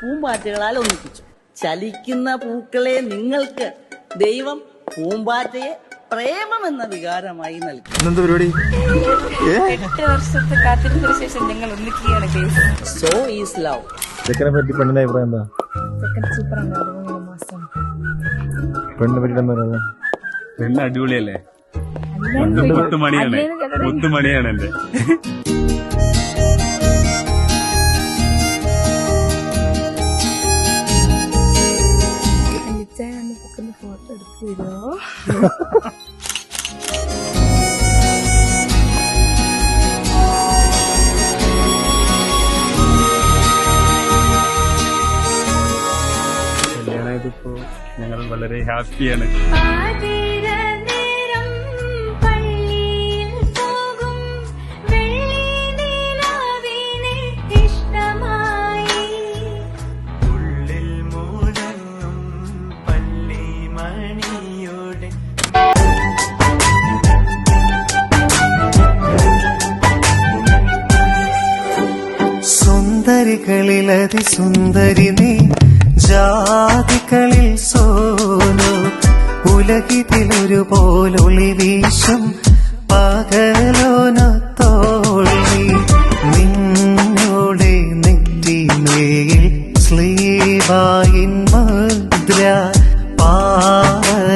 പൂമ്പാറ്റകളാൽ ഒന്നിപ്പിച്ചു. ചലിക്കുന്ന പൂക്കളെ നിങ്ങൾക്ക് ദൈവം പൂമ്പാറ്റയെ പ്രേമം എന്ന വികാരമായി നൽകി. പരിപാടി 8 വർഷത്തെ കാത്തിരിപ്പിന് ശേഷം ഞങ്ങൾ ഒന്നിക്കുകയാണ്. So is love. ചെക്കനെ പറ്റി പെണ്ണിന്റെ അഭിപ്രായം എന്താ? പെണ്ണിനെ പറ്റി എന്താ പറയുന്നത്? പെണ്ണ് അടിപൊളിയല്ലേ? മുത്തുമണിയാണ് എന്റെ. ഫോട്ടോ എടുക്കുമോ? കല്യാണമായതിപ്പോ ഞങ്ങൾ വളരെ ഹാപ്പിയാണ്. സുന്ദരികളിൽ അതിസുന്ദരി നീ, ജാതികളിൽ സോനു, ഉലകിതിലൊരു പോലൊളി വീശും പകലോനത്തോളി, നിന്നോടെ നെറ്റിമേയിൽ സ്ലീവായിൻ മുദ്ര, പാവനവദനം